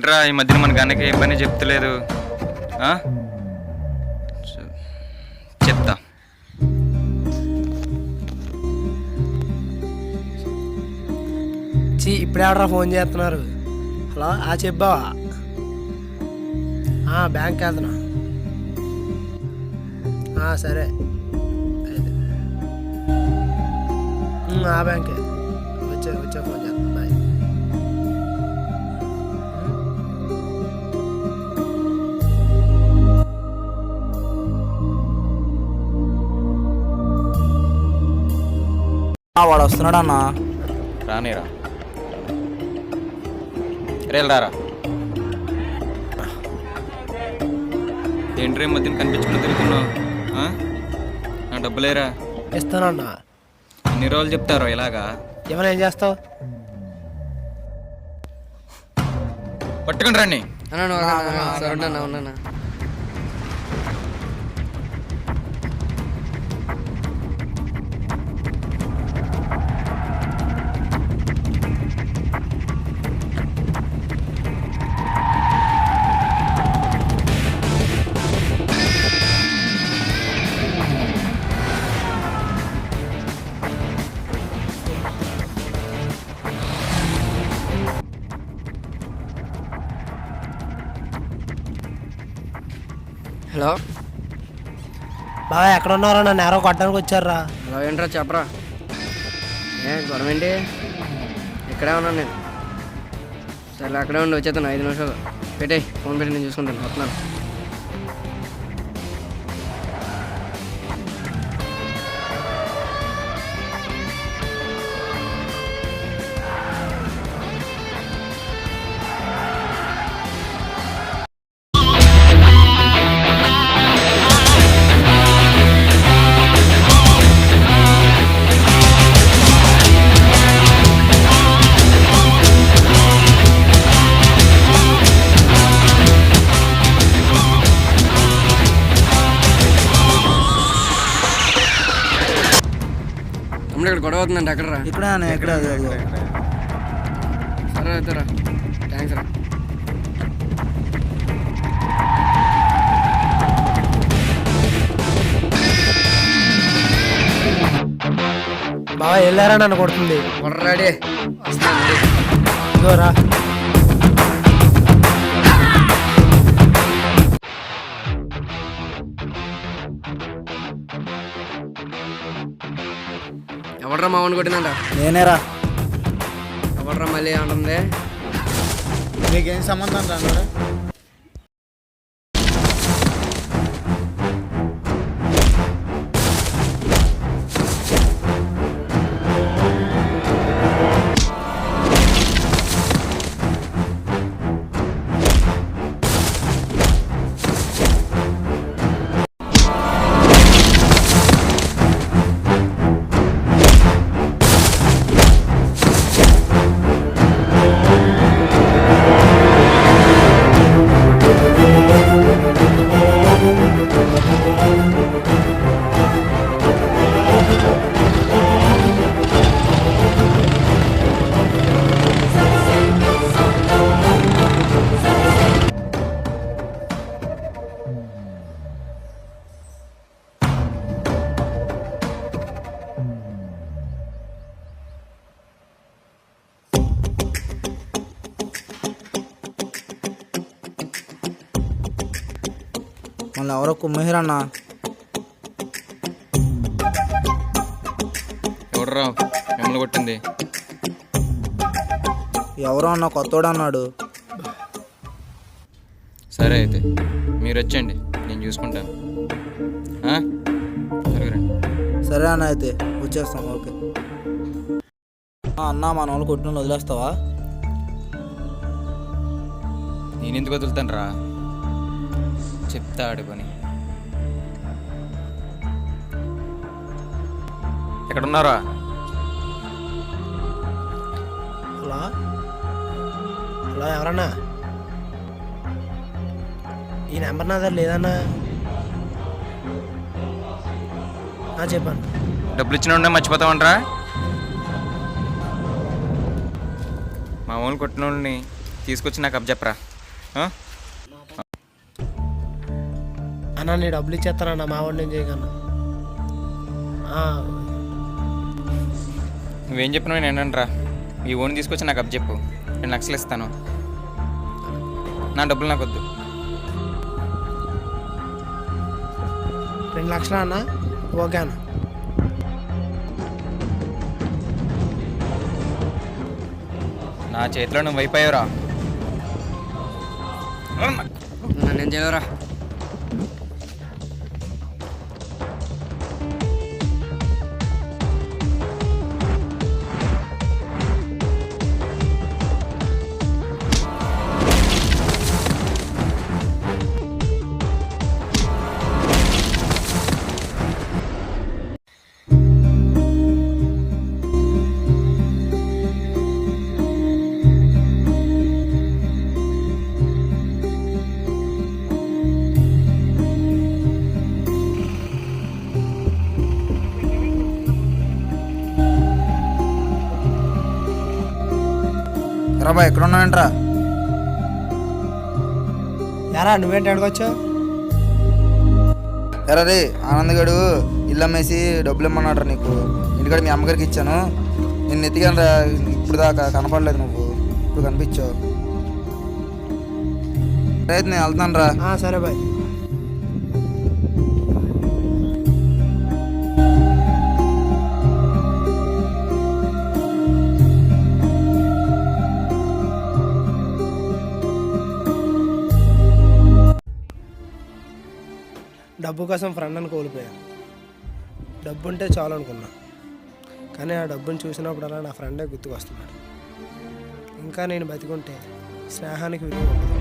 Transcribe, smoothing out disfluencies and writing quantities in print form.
ఏంట్రా ఈ మధ్యన మన గన్నకి ఏం పని చెప్తలేదు? చెప్తా. ఇప్పుడే ఆర్డర్ ఫోన్ చేస్తున్నారు. హలో చెప్పావా? బ్యాంక్ వెళ్తున్నా. సరే అయితే ఆ బ్యాంకే వచ్చే ఫోన్ చేస్తాను. బాయ్. వాడు వస్తున్నాడు అన్న. రానేరా రేలరా. ఏంట్రీ మధ్యన కనిపించుకుని తిరుగుతున్నావు? నా డబ్బులేరా? ఇస్తానన్నా. ఎన్ని రోజులు చెప్తారో ఇలాగా? ఏమైనా ఏం చేస్తావు? పట్టుకుని రండి. హలో బాగా ఎక్కడ ఉన్నారా? నన్ను ఎవరో కొట్టడానికి వచ్చారా? హలో ఏంట్రా చెప్పరా. గొడవ ఏంటి? ఇక్కడే ఉన్నాను నేను. సరే అక్కడే ఉండి వచ్చేస్తాను. 5 నిమిషాలు పెట్టే ఫోన్ పెట్టి నేను చూసుకుంటాను. వస్తున్నాను. ఇక్కడ గొడవ అవుతుందండి. ఎక్కడరా? ఇక్కడ సరే అయితే రా. థ్యాంక్స్ రా. బాగా వెళ్ళారా? నన్ను కొడుతుంది. కొడరాడే వస్తున్నాను. ఇదిగోరా. ఎవడరా మా వాడిని కొట్టిందంట? నేనేరా. ఎవడరా మళ్ళీ అంటుంది? నీకేం సంబంధం రా? మళ్ళీ ఎవరో కుమ్మేరన్న. ఎవడరా మిమ్మల్ని కొట్టింది? ఎవరో అన్న కొత్తోడు అన్నాడు. సరే అయితే మీరు వచ్చండి, నేను చూసుకుంటాను. సరే అన్న అయితే వచ్చేస్తాం. ఓకే అన్న, మన వాళ్ళు కొట్టిన వదిలేస్తావా? నేను ఎందుకు వదులుతాను రా, చెప్తా ఆడుకొని. ఎక్కడున్నారా? హలో ఎవరన్నా? ఈ నెంబర్ నా దగ్గర లేదన్నా. చెప్పాను. డబ్బులు ఇచ్చిన ఉండే మర్చిపోతామంటారా? మా వాళ్ళు కొట్టిన వాళ్ళని తీసుకొచ్చి నాకు అప్ చెప్పరా. ఆ? అన్న నీ డబ్బులు ఇచ్చేస్తానన్న మా వాడిని నేను చేయగలను. నువ్వేం చెప్పినావు నేను ఏంటంట్రా? ఈ ఓన్ తీసుకొచ్చి నాకు అప్ చెప్పు, 2 లక్షలు ఇస్తాను. నా డబ్బులు నాకు వద్దు. 2 లక్షలా అన్న? ఓకే అన్న. నా చేతిలో నువ్వు అయిపోయావురా. నన్ను ఏం చేయలేవురా. రాబా ఎక్కడ ఉన్నావేంట్రా? యారా నువ్వేంటి అడగొచ్చు? ఎరా రే ఆనంద్ గడు ఇల్లు అమ్మేసి డబ్బులు ఇమ్మన్నాడు నీకు. ఇంటికాడ మీ అమ్మగారికి ఇచ్చాను. నిన్ను ఎత్తిగాను రా, ఇప్పుడు దాకా కనపడలేదు నువ్వు, ఇప్పుడు కనిపించావు. రైతు నేను వెళ్తాను రా. సరే బాయ్. డబ్బు కోసం ఫ్రెండ్ని కోల్పోయాను. డబ్బు ఉంటే చాలు అనుకున్నా, కానీ ఆ డబ్బుని చూసినప్పుడల్లా నా ఫ్రెండే గుర్తుకొస్తున్నాడు. ఇంకా నేను బతికుంటే స్నేహానికి విలువ ఉండదు.